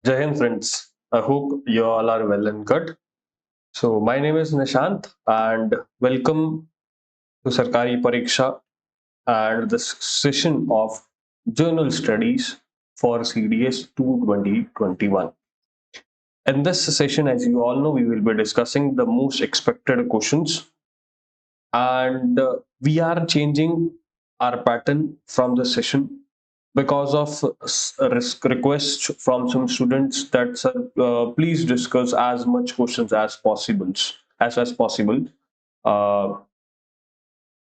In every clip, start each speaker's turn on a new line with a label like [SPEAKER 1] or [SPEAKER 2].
[SPEAKER 1] Jai Hind, friends. I hope you all are well and good. So, my name is Nishant, and welcome to Sarkari Pariksha and this session of Journal Studies for CDS 2 2021. In this session, as you all know, we will be discussing the most expected questions, and we are changing our pattern from the session because of requests from some students that sir, please discuss as much questions as possible as possible. uh,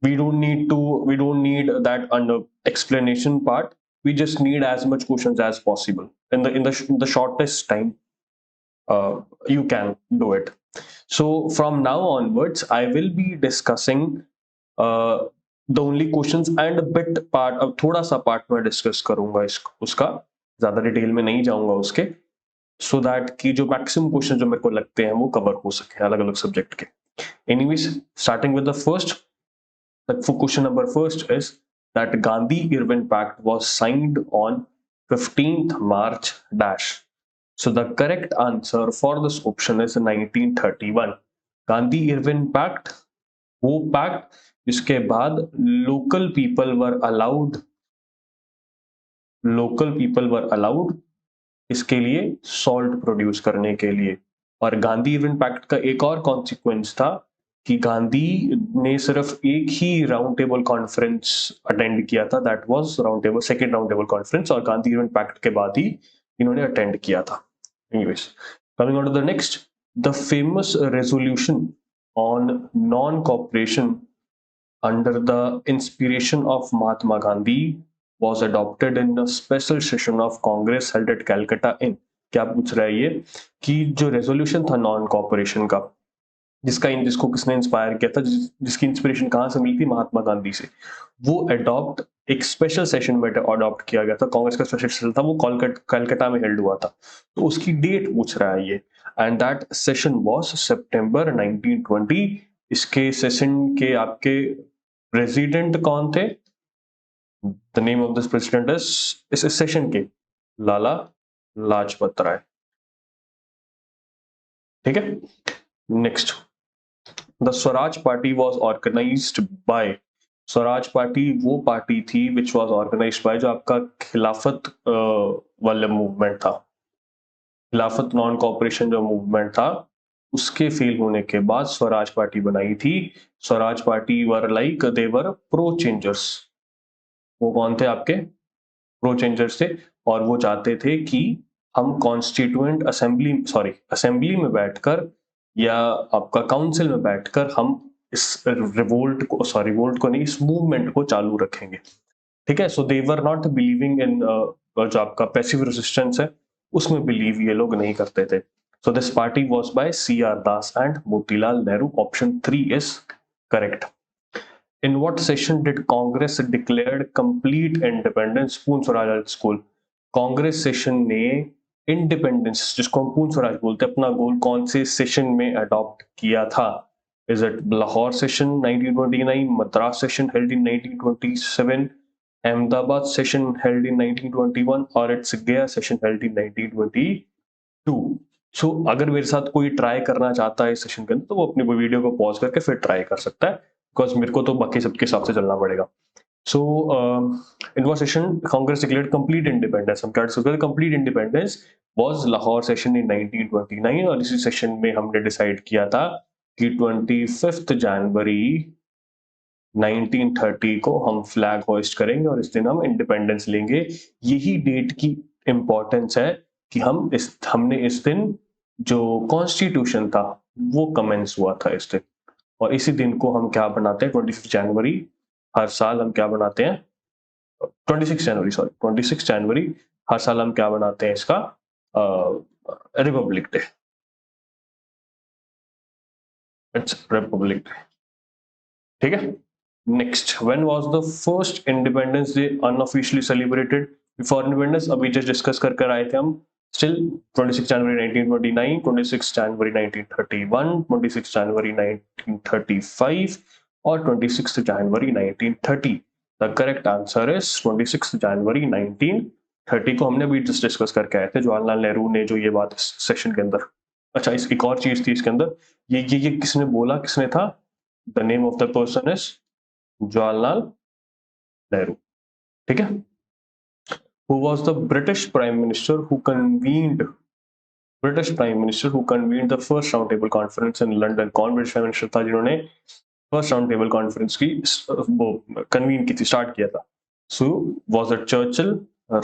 [SPEAKER 1] we don't need that under explanation part. We just need as much questions as possible in the shortest time you can do it. So from now onwards, I will be discussing uh, the only questions and a bit part अब थोड़ा सा part में discuss करूंगा उसका ज्यादा detail में नहीं जाऊंगा उसके सो दैट कि जो मैक्सिमम क्वेश्चन जो मेरे को लगते हैं वो कवर हो सके अलग अलग सब्जेक्ट के. Anyways, starting with the first, question number first is that Gandhi Irwin Pact was signed on 15th March dash. So the correct answer for this option is 1931. Gandhi Irwin Pact, वो pact जिसके बाद local people were allowed इसके लिए salt produce करने के लिए. और Gandhi Irwin pact का एक और कॉन्सिक्वेंस था कि गांधी ने सिर्फ एक ही राउंड टेबल कॉन्फ्रेंस अटेंड किया था, that was round table second round table conference, और गांधी इरविन पैक्ट के बाद ही इन्होंने अटेंड किया था. Anyways, coming on to the next, the famous resolution on non cooperation under the inspiration of Mahatma Gandhi was adopted in a special session of Congress held at Calcutta in. क्या पूछ रहा है ये कि जो resolution था non cooperation का, जिसको किसने इंस्पायर किया था, जिसकी इंस्पिरेशन कहाँ से मिली थी, महात्मा गांधी से, वो अडॉप्ट एक स्पेशल सेशन में अडॉप्ट किया गया था. कांग्रेस का स्पेशल सेशन था, वो कलकत्ता में हेल्ड हुआ था. तो उसकी डेट पूछ रहा है ये, and that session was September 1920. इसके सेशन के आपके प्रेसिडेंट कौन थे? The name of this president is, इस सेशन के, लाला लाजपत राय. ठीक है. Next, the Swaraj party was organised by. Swaraj party वो पार्टी थी विच वाज ऑर्गेनाइज्ड बाय जो आपका खिलाफत वाला मूवमेंट था. खिलाफत नॉन कॉपरेशन जो मूवमेंट था उसके फेल होने के बाद स्वराज पार्टी बनाई थी. Swaraj party were like they were pro changers. वो कौन थे? आपके प्रो चेंजर्स थे, और वो चाहते थे कि हम कॉन्स्टिट्यूएंट असेंबली में बैठकर या आपका काउंसिल में बैठकर हम इस रिवोल्ट को नहीं, इस मूवमेंट को चालू रखेंगे. ठीक है. सो दे वर नॉट बिलीविंग इन जो आपका पैसिव रेजिस्टेंस है उसमें बिलीव ये लोग नहीं करते थे. So this party was by CR Das and Motilal Nehru. Option 3 is correct. In what session did Congress declared complete independence? पूर्ण स्वराज स्कूल. कांग्रेस सेशन ने इंडिपेंडेंस, जिसको हम पूर्ण स्वराज बोलते हैं, अपना गोल कौन से सेशन में अडॉप्ट किया था? Is it Lahore session 1929, Madras session held in 1927, Ahmedabad session held in 1921, और इट्स गया सेशन हेल्ड इन 1922? सो अगर मेरे साथ कोई ट्राई करना चाहता है इस सेशन के अंदर तो वो अपनी वीडियो को पॉज करके फिर ट्राई कर सकता है, बिकॉज मेरे को तो बाकी सबके हिसाब से चलना पड़ेगा. सो इन वो session Congress declared complete independence. हम क्या डिस्कस करते हैं? Complete independence was Lahore session in 1929, और इसी सेशन में हमने डिसाइड किया था कि 25 जनवरी 1930 को हम फ्लैग होइस्ट करेंगे और इस दिन हम इंडिपेंडेंस लेंगे. यही डेट की इंपॉर्टेंस है कि हमने इस दिन जो कॉन्स्टिट्यूशन था वो कमेंस हुआ था इस दिन, और इसी दिन को हम क्या बनाते हैं? 26 जनवरी. हर साल हम क्या बनाते हैं? 26 जनवरी हर साल हम क्या बनाते हैं इसका? Republic day. It's Republic day. ठीक है. Next, when was the first independence day unofficially celebrated? Before independence अभी जस्ट डिस्कस कर कर आए थे हम. स्टिल 26 जनवरी 1929, 26 जनवरी 1931, 26 जनवरी 1935 और 26 जनवरी 1930. द करेक्ट आंसर इज 26 जनवरी 1930. 1930 को हमने भी डिस्कस करके आए थे, जवाहरलाल नेहरू ने जो ये बात इस सेशन के अंदर। अच्छा, इस एक और चीज थी इसके अंदर, ये किसने बोला, किसने था? The name of the person is Jawaharlal Nehru. ठीक है। Who was the British Prime Minister who convened the first roundtable conference in London? कौन ब्रिटिश प्राइम मिनिस्टर था जिन्होंने फर्स्ट राउंड टेबल कॉन्फ्रेंस की वो कन्वीन की थी, स्टार्ट किया था? So was it Churchill,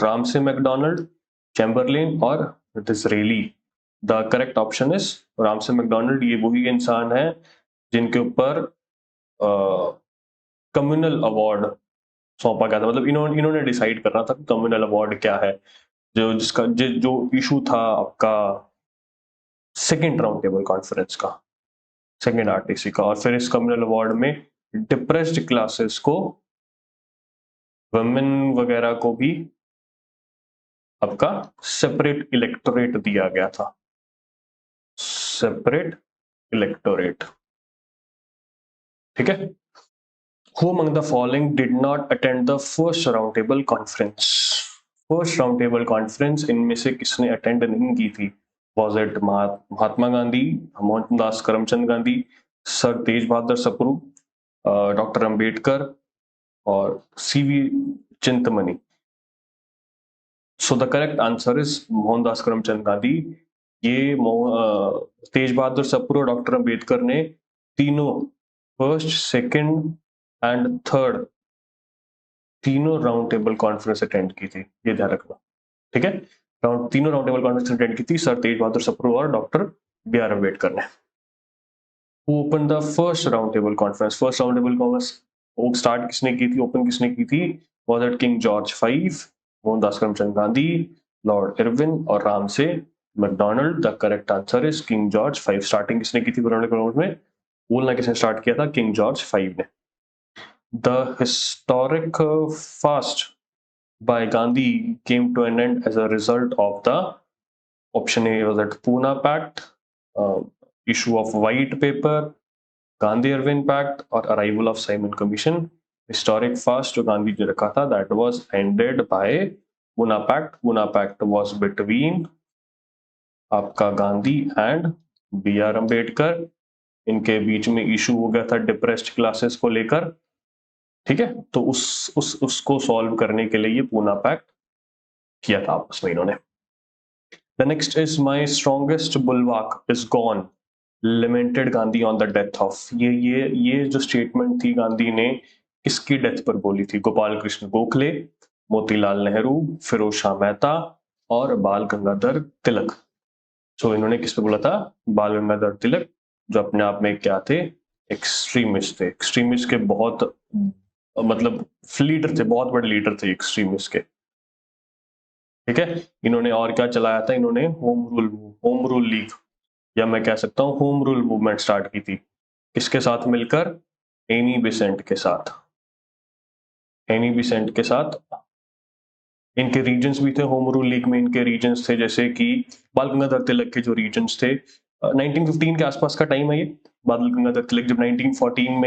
[SPEAKER 1] Ramsay MacDonald, Chamberlain और Disraeli? The correct option is Ramsay MacDonald. ये वही इंसान है जिनके ऊपर कम्युनल अवार्ड सौंपा गया था। मतलब इन्होंने डिसाइड करना था कम्युनल अवार्ड क्या है, जो इशू था आपका सेकेंड राउंड टेबल कॉन्फ्रेंस का, सेकेंड आरटीसी का। और फिर इस कम्युनल अवार्ड में डिप्रेस्ड क्लासेस को, वुमेन वगैरह को भी आपका सेपरेट इलेक्टोरेट दिया गया था, सेपरेट इलेक्टोरेट। ठीक है। Who among the following did not attend the first roundtable conference? First round conference इनमें से किसने अटेंड नहीं की थी? Was it Mahatma Gandhi, Mohandas Karamchand Gandhi, sir Tej Bahadur Sapru, doctor Ambedkar और C V Chintamani? So the correct answer is Mohandas Karamchand Gandhi. ये तेज बहादुर सप्रू और डॉक्टर अंबेडकर ने तीनों फर्स्ट, सेकंड एंड थर्ड तीनों राउंड टेबल कॉन्फ्रेंस अटेंड की थी, ये ध्यान रखना। ठीक है। तीनों राउंड टेबल कॉन्फ्रेंस अटेंड की थी सर तेज बहादुर सप्रू और डॉक्टर बी आर अम्बेडकर ने। Who opened the first round table conference? First round table conference start किसने की थी, ओपन किसने की थी? Was it King George five, Mohandas Karamchand Gandhi, Lord Irwin और Ramsay MacDonald? The correct answer is King George five. Starting किसने की थी में? बोलना किसने स्टार्ट किया था? किंग जॉर्ज फाइव ने। The historic fast by Gandhi came to an end as a result of the option A was that Pune Pact, issue of white paper, Gandhi-Irwin Pact और arrival of Simon Commission. Historic fast जो गांधी जी रखा था that was ended by Pune Pact. Pune Pact was between आपका Gandhi and B R Ambedkar. इनके बीच में issue हो गया था डिप्रेस्ड क्लासेस को लेकर। ठीक है। तो उसको सॉल्व करने के लिए ये पूना पैक्ट किया था आपस में इन्होंने। The next is my strongest bulwark is gone, lamented Gandhi on the death of. ये जो स्टेटमेंट थी गांधी ने किसकी डेथ पर बोली थी? गोपाल कृष्ण गोखले, मोतीलाल नेहरू, फिरोज शाह मेहता और बाल गंगाधर तिलक। तो इन्होंने किस पे बोला था? बाल गंगाधर तिलक, जो अपने आप में क्या थे? एक्सट्रीमिस्ट थे। एक्सट्रीमिस्ट के बहुत मतलब लीडर थे, बहुत बड़े लीडर थे एक्सट्रीमिस्ट के। ठीक है। इन्होंने और क्या चलाया था? इन्होंने होम रूल लीग, या मैं कह सकता हूं होम रूल मूवमेंट स्टार्ट की थी। किसके साथ मिलकर? एनी बेसेंट के साथ। एनी बेसेंट के साथ। इनके रीजन्स भी थे होम रूल लीग में। इनके रीजन्स थे जैसे कि बाल गंगाधर तिलक के जो रीजन्स थे, 1915 के आसपास का टाइम है ये। बाल गंगाधर तिलक जब 1914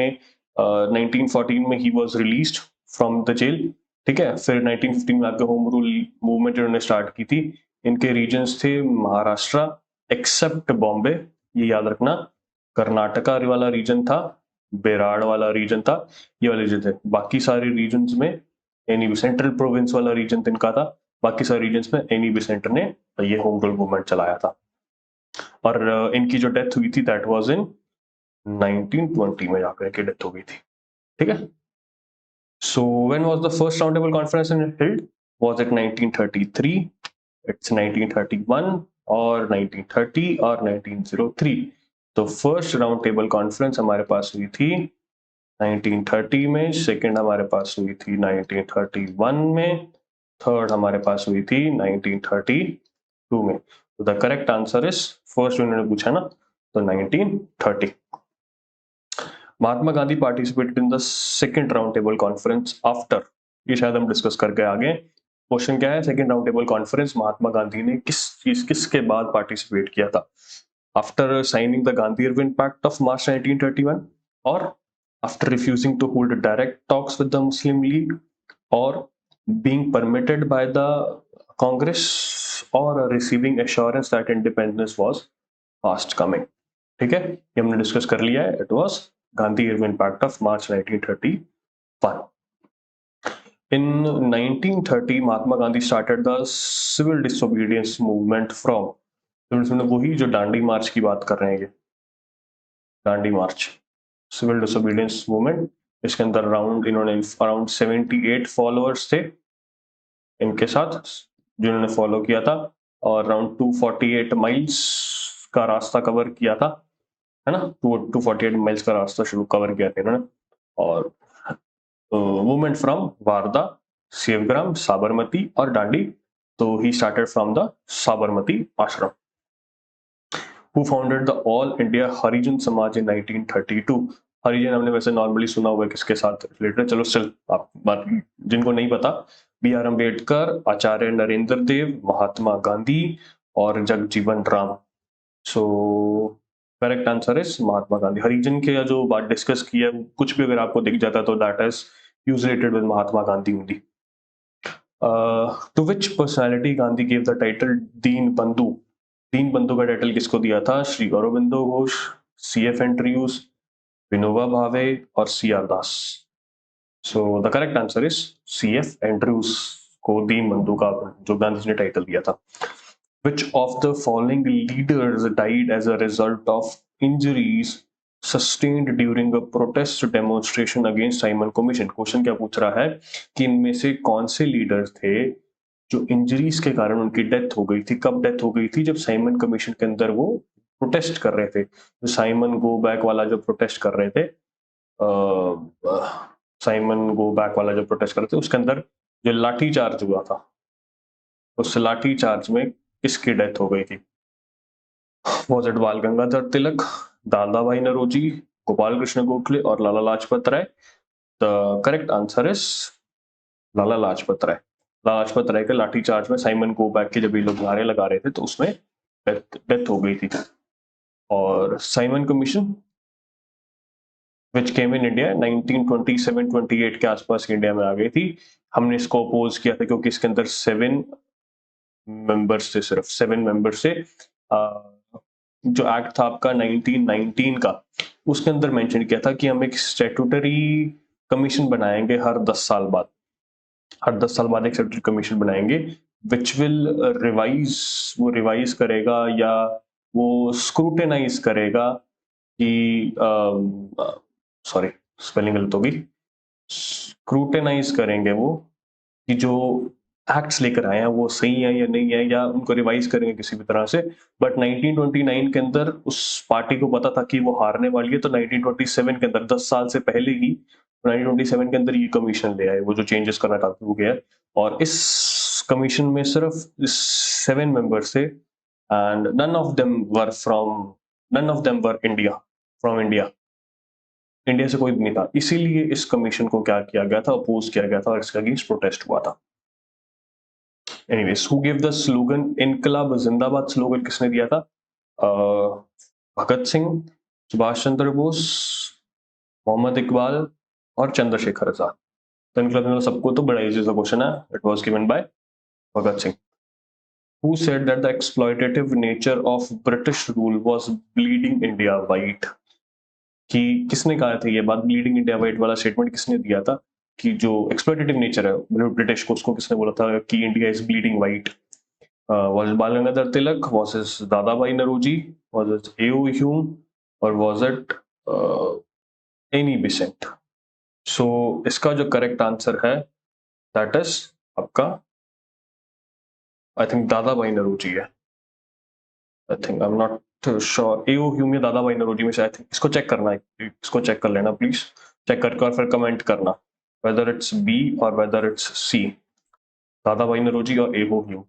[SPEAKER 1] में he was released from the jail. ठीक है। फिर 1915 में आके होम रूल मूवमेंट इन्होंने स्टार्ट की थी। इनके रीजन्स थे महाराष्ट्र एक्सेप्ट बॉम्बे, ये याद रखना। कर्नाटका वाला रीजन था, बेराड़ वाला रीजन था, ये वाले रीजन थे। बाकी सारे रीजन्स में एनी भी सेंट्रल प्रोविंस वाला रीजन इनका था। बाकी सारे रीजन्स में एनी भी सेंटर ने ये होम रूल मूवमेंट चलाया था। और इनकी जो डेथ हुई थी दैट वाज इन 1920 में जाकर इनकी डेथ हो गई थी। ठीक है। So when was the first round table conference held? Was it 1933, it's 1931 और 1930 और 1903? तो फर्स्ट राउंड टेबल कॉन्फ्रेंस हमारे पास हुई थी 1930 में, सेकंड हमारे पास हुई थी 1931 में, थर्ड हमारे पास हुई थी 1932 में। तो the correct answer is first उन्होंने पूछा ना, तो 1930। Mahatma Gandhi participated in the second round table conference after, ये शायद हम डिस्कस करके आगे। क्वेश्चन क्या है? Second round table conference Mahatma Gandhi ने किसके बाद पार्टिसिपेट किया था? After signing the Gandhi Irwin pact of March 1931, और after refusing to hold direct talks with the Muslim League, or being permitted by the Congress और receiving assurance that independence was fast coming. ठीक है, ये हमने डिस्कस कर लिया है। It was Gandhi Irwin pact of March 1931। In 1930, Mahatma Gandhi started the civil disobedience movement from, वही जो दांडी मार्च की बात कर रहे हैं, ये दांडी मार्च सिविल डिसोबीडियंस मूवमेंट। इसके अंदर इन्होंने अराउंड 78 फॉलोअर्स थे इनके साथ जिन्होंने फॉलो किया था, और अराउंड 248 माइल्स का रास्ता कवर किया था, है ना। 248 माइल्स का रास्ता शुरू कवर किया था इन्होंने। और मूवमेंट फ्रॉम वारदा, सेवग्राम, साबरमती और दांडी। तो he started from the Sabarmati आश्रम। Who founded the All India हरिजन समाज in 1932? हरिजन हमने वैसे नॉर्मली सुना हुआ है किसके साथ रिलेटेड, चलो स्टिल आप बात, जिनको नहीं पता, बी आर अम्बेडकर, आचार्य नरेंद्र देव, महात्मा गांधी और Jagjivan Ram. So correct answer is Mahatma Gandhi. Harijan के जो बात डिस्कस की है, कुछ भी अगर आपको दिख जाता है तो that is use related with Mahatma Gandhi only. To which personality Gandhi give the title Deen Bandhu? Deen Bandhu का टाइटल किसको दिया था? Shri Aurobindo Ghosh, C F Andrews, Vinoba Bhave और C R Das. So the correct answer is C F Andrews को दीन बंधु का जो गांधी जी ने टाइटल दिया था। Which of the following leaders died as a result of injuries sustained during a protest demonstration against Simon Commission? Question क्या पूछ रहा है कि इनमें से कौन से लीडर्स थे जो इंजरीज के कारण उनकी डेथ हो गई थी? कब डेथ हो गई थी? जब साइमन कमीशन के अंदर वो प्रोटेस्ट कर रहे थे, जो साइमन गो बैक वाला जो प्रोटेस्ट कर रहे थे, साइमन गो बैक वाला जो प्रोटेस्ट कर रहे थे, उसके अंदर जो लाठी चार्ज हुआ था, उस लाठी चार्ज में किसकी डेथ हो गई थी? वॉज इट बाल गंगाधर तिलक, दादा भाई नरोजी, गोपाल कृष्ण गोखले और लाला लाजपत राय? द करेक्ट आंसर इज लाला लाजपत राय। लाला लाजपत राय के लाठी चार्ज में साइमन गो बैक के जब ये लोग नारे लगा रहे थे तो उसमें डेथ हो गई थी। और Simon commission which came in India 1927-28 के आसपास इंडिया में आ गई थी। हमने इसको अपोज किया था क्योंकि इसके अंदर 7 मेंबर्स थे, सिर्फ 7 मेंबर्स थे। जो एक्ट था आपका 1919 का, उसके अंदर मेंशन किया था कि हम एक स्टैट्यूटरी कमीशन बनाएंगे हर 10 साल बाद। हर 10 साल बाद एक स्टैट्यूटरी कमीशन बनाएंगे विच विल रिवाइज करेगा या वो स्क्रूटिनाइज करेगा कि सॉरी स्पेलिंग गलत होगी, स्क्रूटिनाइज करेंगे वो कि जो एक्ट्स लेकर आए हैं वो सही है या नहीं है, या उनको रिवाइज करेंगे किसी भी तरह से। बट 1929 के अंदर उस पार्टी को पता था कि वो हारने वाली है, तो 1927 के अंदर 10 साल से पहले ही 1927 के अंदर ये कमीशन ले आए, वो जो चेंजेस करना चाहते हो गया। और इस कमीशन में सिर्फ 7 मेंबर्स थे and none of them were India, from India. India से कोई भी नहीं था, इसीलिए इस कमीशन को क्या किया गया था, अपोज किया गया था और इसके अगेंस्ट प्रोटेस्ट हुआ था। Anyways, who give the slogan इनकलाब जिंदाबाद? स्लोगन किसने दिया था? भगत सिंह, सुभाष चंद्र बोस, मोहम्मद इकबाल और चंद्रशेखर आजाद। तो इनकलाब सबको तो बड़ा इजी सा क्वेश्चन है, it was given by Bhagat Singh. Who said that the exploitative nature of British rule was bleeding India white? कि किसने कहा था ये बात, ब्लीडिंग इंडिया वाइट वाला स्टेटमेंट किसने दिया था कि जो एक्सप्लॉइटेटिव नेचर है ब्रिटिश को, उसको किसने बोला था कि India is bleeding white? Was it बाल गंगाधर तिलक, वाज इट दादा भाई Naoroji, was it AO Hume और वाज इट एनी बेसेंट? सो इसका जो करेक्ट आंसर है दैट इज आपका, आई थिंक दादा भाई नरोजी है। I think I am not sure, AO Hume या दादा भाई नरोजी में से। आई थिंक इसको चेक करना है, इसको चेक कर लेना प्लीज, चेक करके और फिर कमेंट करना whether it's B or whether it's C, दादा भाई नरोजी और A O Hume.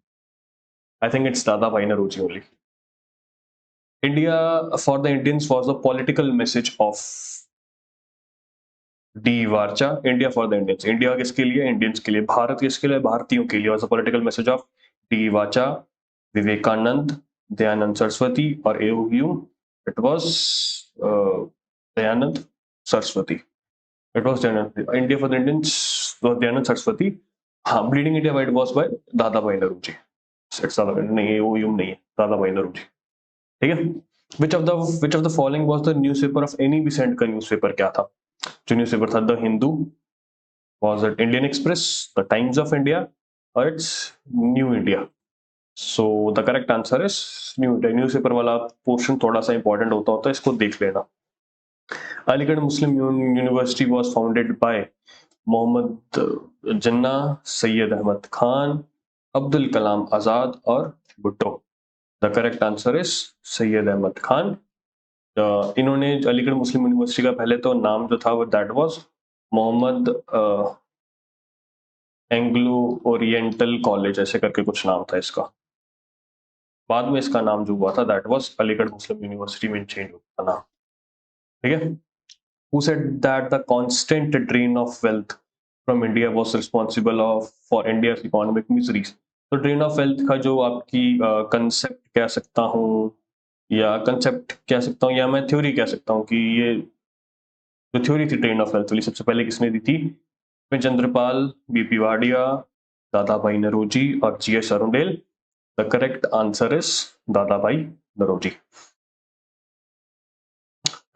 [SPEAKER 1] I think it's दादा भाई Naoroji only. India for the Indians was the political message of D Wacha. India for the Indians, India किसके लिए? इंडियंस के लिए। भारत किसके लिए? भारतीयों के लिए। Was the political message of D Wacha, Vivekananda, Dayananda Saraswati और A O Hume? It was Dayananda Saraswati. It was Dayananda. India for the Indians was Dayananda Saraswati. हाँ, bleeding India white was by Dadabhai Naoroji. नहीं है, वो यूं नहीं है, दादा भाई नौरोजी। ठीक है। Which of the following was the newspaper of any Besant का न्यूज़पेपर क्या था? जो न्यूज़पेपर था, the Hindu, was it Indian Express, the Times of India, or it's New India? So the correct answer is New India. Newspaper वाला portion थोड़ा सा important होता है, इसको देख लेना। Aligarh Muslim University was founded by Mohammad Jinnah, Syed Ahmad Khan, Abdul Kalam Azad और Bhutto. The correct answer is Syed Ahmad Khan. इन्होंने अलीगढ़ मुस्लिम यूनिवर्सिटी का पहले तो नाम जो था वो that was Mohammad Anglo Oriental college, ऐसे करके कुछ नाम था इसका। बाद में इसका नाम जो हुआ था that was Aligarh Muslim university में चेंज हुआ था नाम। ठीक है। Who said that the constant drain of wealth from India was responsible of for India's economic miseries? तो ड्रेन ऑफ वेल्थ का जो आपकी कंसेप्ट कह सकता हूँ, या कंसेप्ट कह सकता हूँ, या मैं थ्योरी कह सकता हूँ कि ये जो थ्योरी थी ड्रेन ऑफ वेल्थ वाली, सबसे पहले किसने दी थी? चंद्रपाल, बीपी वाडिया, दादा भाई नरोजी और GS Arundale. The correct answer is दादा भाई Naoroji.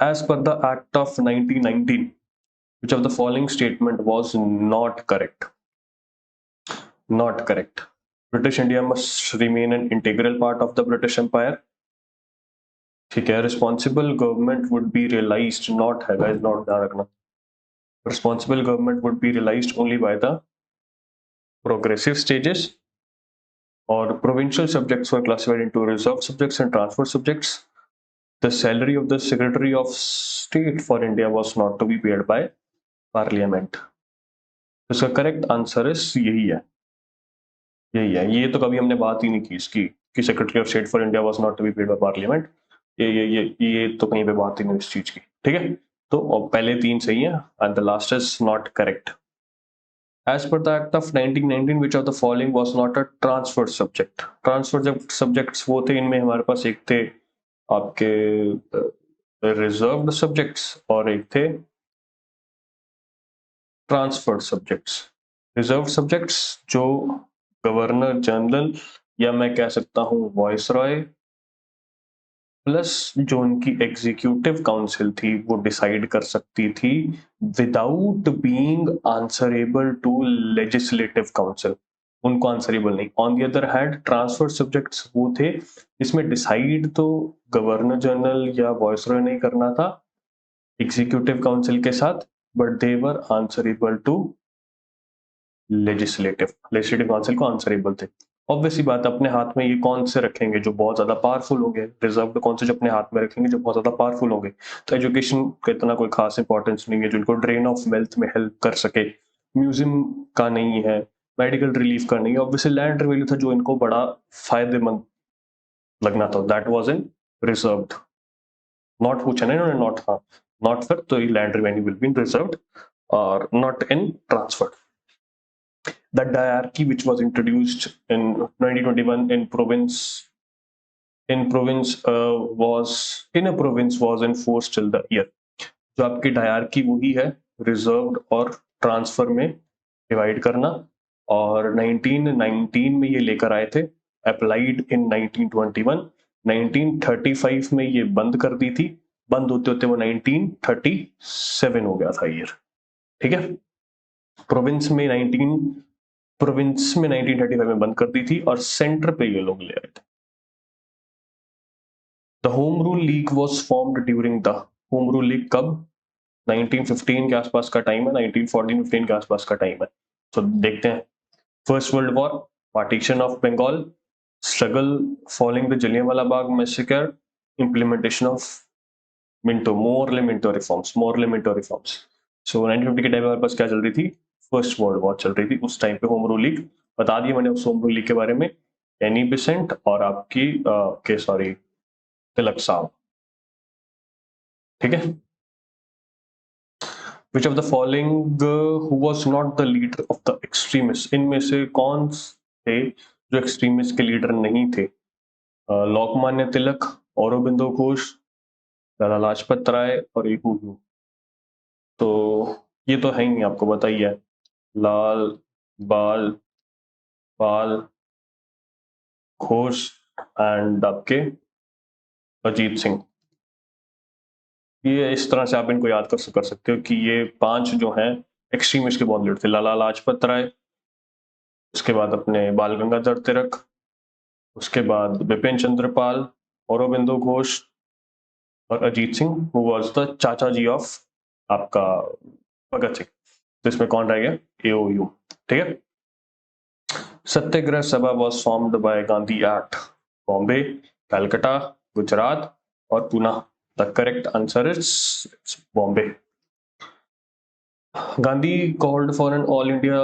[SPEAKER 1] As per the Act of 1919, which of the following statement was not correct? Not correct. British India must remain an integral part of the British Empire. ठीक है। Responsible government would be realized, not है guys, not ध्यान रखना। Responsible government would be realized only by the progressive stages, or provincial subjects were classified into reserved subjects and transfer subjects. The salary of the Secretary of State for India was not to be paid by Parliament. इसका correct answer is यही है, यही है। ये तो कभी हमने बात ही नहीं की इसकी कि secretary of state for India was not to be paid by parliament. ये तो कहीं पे बात ही नहीं इस चीज की। ठीक है। तो पहले तीन सही है and the last is not correct. As per the Act of 1919, which of the following was not a transfer subject? Transfer subjects वो थे, इनमें हमारे पास एक थे आपके रिजर्व्ड सब्जेक्ट्स और एक थे ट्रांसफर्ड सब्जेक्ट्स। रिजर्व सब्जेक्ट्स जो गवर्नर जनरल, या मैं कह सकता हूं वॉइस रॉय, प्लस जो उनकी एग्जीक्यूटिव काउंसिल थी वो डिसाइड कर सकती थी without being answerable to legislative council, उनको आंसरेबल नहीं। On the other hand transfer subjects वो थे इसमें डिसाइड तो गवर्नर जनरल या वॉइस रॉय नहीं करना था एग्जीक्यूटिव काउंसिल के साथ, but they were answerable to legislative council को आंसरेबल थे। ऑब्वियसली बात, अपने हाथ में ये कौन से रखेंगे जो बहुत ज्यादा पावरफुल होंगे, रिजर्व्ड कौन से जो अपने हाथ में रखेंगे जो बहुत ज्यादा पावरफुल होंगे। तो एजुकेशन का इतना कोई खास इंपॉर्टेंस नहीं है जो इनको ड्रेन ऑफ वेल्थ में हेल्प कर सके। म्यूजियम का नहीं है, मेडिकल रिलीफ का नहीं है, ऑब्वियसली लैंड रेवेन्यू था जो इनको बड़ा फायदेमंद लगना था, that was in reserved. Not पूछा ना इन्होंने, नॉट, हाँ नॉट फिर तो land revenue will be in reserved और not in transferred. The diarchy which was introduced in 1921 in a province was in force till the year। जो आपकी dyarchy वही है रिजर्व्ड और ट्रांसफर में डिवाइड करना, और 1919 में ये लेकर आए थे, अप्लाइड इन 1921। 1935 में ये बंद कर दी थी, बंद होते होते वो 1937 हो गया था ईयर। ठीक है। प्रोविंस में 1935 में बंद कर दी थी और सेंटर पे ये लोग ले आए थे। The home rule league was formed during the, home rule league कब? 1915 के आसपास का टाइम है, 1914-15 के आसपास का टाइम है। तो देखते हैं। First world war, partition of Bengal, struggle following the Jallianwala Bagh massacre, implementation of Minto reforms, so 1950 के टाइम हमारे पास क्या चल रही थी? फर्स्ट वर्ल्ड वॉर चल रही थी। उस टाइम पे होम रूल लीग बता दिया मैंने उस होम रूल लीग के बारे में, एनी बेसेंट और आपकी के सॉरी तिलक साहब। ठीक है। Which of the following who was not the leader of the extremist? इनमें से कौन थे जो एक्सट्रीमिस्ट के लीडर नहीं थे? लोकमान्य तिलक, औरोबिंदो घोष, लाला लाजपत राय और इहू। तो ये तो है ही, आपको बताइए, लाल बाल पाल घोष एंड आपके अजीत सिंह। ये इस तरह से आप इनको याद कर सकते हो कि ये 5 जो हैं एक्सट्रीमिस्ट के बहुत लीडर थे। लाला लाजपत राय, उसके बाद अपने बाल गंगाधर तिलक, उसके बाद बिपिन चंद्र पाल, औरोबिंदो घोष और Ajit Singh who was the चाचा जी ऑफ आपका भगत सिंह। तो इसमें कौन रह गया? एओयू। ठीक है। सत्याग्रह सभा was formed by Gandhi at Bombay, Calcutta, Gujarat और Pune. The correct answer is Bombay. Gandhi called for an all India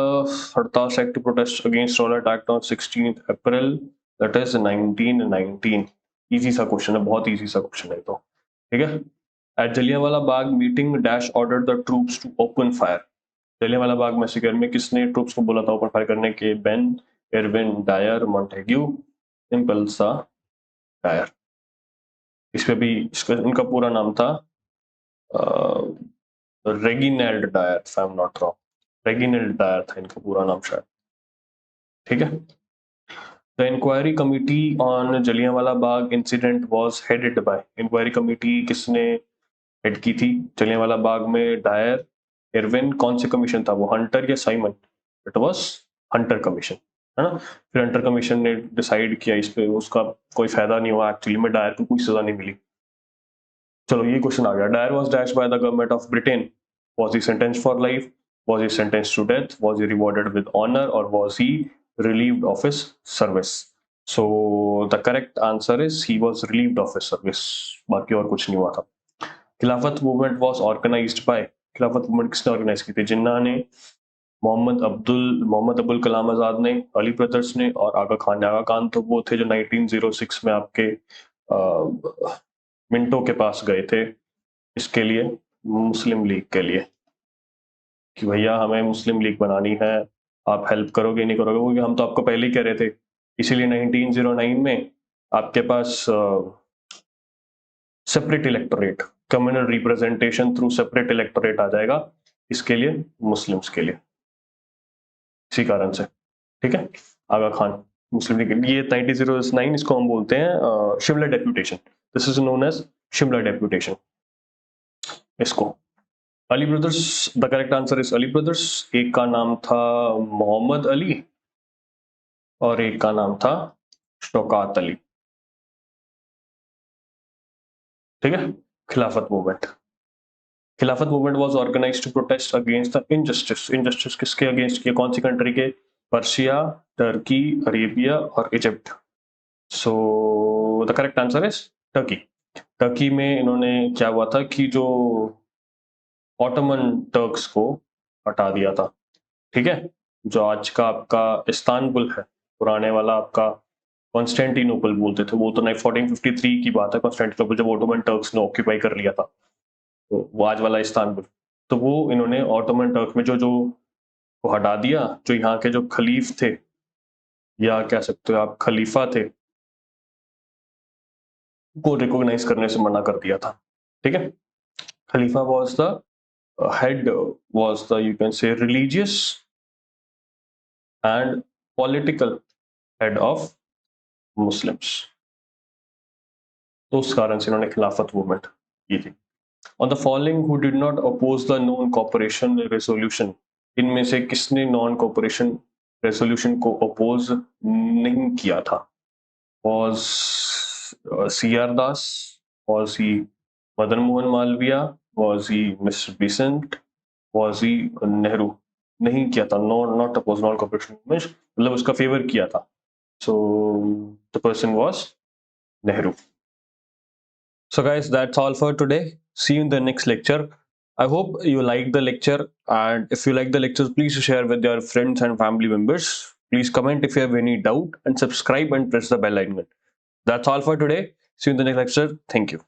[SPEAKER 1] Hartal strike to protest against Rowlatt Act on 16th April, that is 1919। Easy सा question है, बहुत easy सा question है तो। ठीक है। At Jallianwala Bagh meeting, Dash ordered the troops to open fire। Jallianwala Bagh massacre में किसने ट्रूप्स को बोला था ओपन फायर करने के? बेन, एरविन, डायर, मॉन्टेग्यू, इम्पल्सा डायर। इस पे भी इनका पूरा नाम था Reginald Dyer, if I am not wrong. Reginald Dyer था इनका पूरा नाम शायद। ठीक है। The inquiry committee on Jallianwala Bagh incident was headed by. Inquiry committee किसने हेड की थी जलियांवाला बाग में? Dyer, Irwin. कौन से कमीशन था वो? हंटर या Simon? It was Hunter commission, है ना। फिर हंटर कमीशन ने डिसाइड किया इस पे, उसका कोई फायदा नहीं हुआ एक्चुअली में, डायर को कोई सजा नहीं मिली। चलो ये क्वेश्चन आ गया। Dyer was dash by the government of Britain. Was he sentenced for life? Was he sentenced to death? Was he rewarded with honour? और was he relieved of his service? So the correct answer is he was relieved of his service. बाकी और कुछ नहीं हुआ था। Khilafat movement was organised by. Khilafat movement किसने organise की थी? जिन्ना ने, मोहम्मद अबुल कलाम आजाद ने, अली ब्रदर्स ने और आगा खान ने। आगा खान तो वो थे जो 1906 में आपके मिंटो के पास गए थे इसके लिए, मुस्लिम लीग के लिए, कि भैया हमें मुस्लिम लीग बनानी है, आप हेल्प करोगे नहीं करोगे? क्योंकि हम तो आपको पहले ही कह रहे थे। इसीलिए 1909 में आपके पास separate electorate, communal representation through separate electorate आ जाएगा इसके लिए, मुस्लिम्स के लिए, इसी कारण से। ठीक है। आगा खान मुस्लिम लीग, ये 1909, इसको हम बोलते हैं Shimla deputation. This is known as Shimla deputation इसको। Ali brothers, the correct answer is Ali brothers. एक का नाम था मोहम्मद अली और एक का नाम था शौकत अली। ठीक है। Khilafat movement, Khilafat movement was organised to protest against the injustice. Injustice किसके अगेंस्ट किया? कौन सी कंट्री के? पर्शिया, टर्की, अरेबिया और Egypt. So the correct answer is Turkey. Turkey में इन्होंने क्या हुआ था कि जो ऑटोमन टर्क्स को हटा दिया था। ठीक है। जो आज का आपका इस्तांबुल है, पुराने वाला आपका कॉन्स्टेंटिनोपल बोलते थे, वो तो 1453 की बात है। कॉन्स्टेंटिनोपल जब ऑटोमन टर्क्स ने ऑक्यूपाई कर लिया था, तो वो आज वाला इस्तांबुल, तो वो इन्होंने ऑटोमन टर्क में जो जो को हटा दिया। जो यहाँ के जो खलीफ थे, या कह सकते हो आप खलीफा थे, को रिकॉग्नाइज करने से मना कर दिया था। ठीक है। खलीफा was the head, was the, you can say, religious and political head of Muslims. तो उस कारण से इन्होंने खिलाफत मूवमेंट की थी। On the following who did not oppose the non cooperation resolution. इनमें से किसने नॉन कॉपरेशन रेजोल्यूशन को अपोज नहीं किया था? Was CR Das, was he Madan Mohan Malaviya, was he mister Besant, was he Nehru? नहीं किया था, not oppose, non cooperation movement, मतलब उसका फेवर किया था। So the person was Nehru. So guys, that's all for today. See you in the next lecture. I hope you like the lecture, and if you like the lectures, please share with your friends and family members. Please comment if you have any doubt and subscribe and press the bell icon. That's all for today. See you in the next lecture. Thank you.